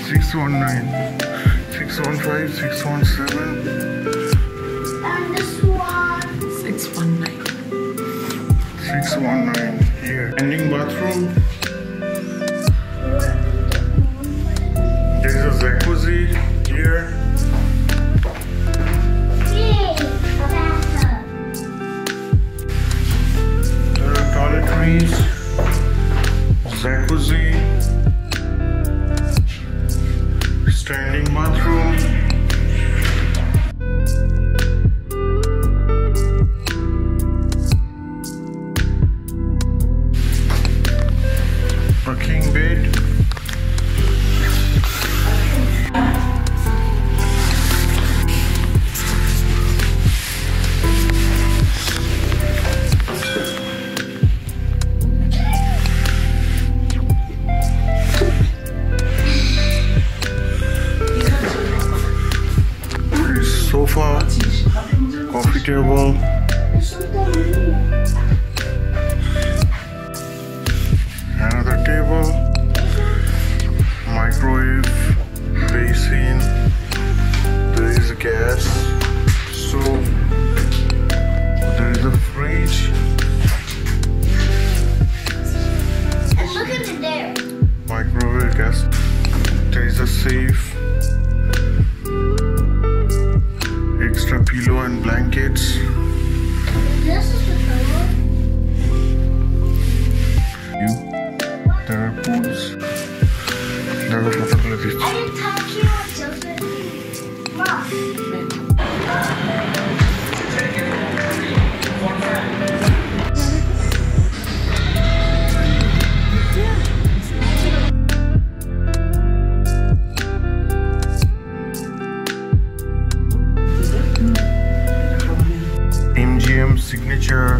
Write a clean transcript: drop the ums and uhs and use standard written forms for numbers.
619, 615, 617. And this one. 619. 619 here. Ending bathroom. There is a jacuzzi here. There are toiletries, jacuzzi, standing bathroom. A king bed. Sofa, coffee table, another table, microwave, basin, there is a gas stove, there is a fridge, And look at it there. microwave, gas, there is a safe, extra pillow and blankets. This is the pillow. There are pools. There are photographies. I didn't touch you, Joseph. Mom. MGM signature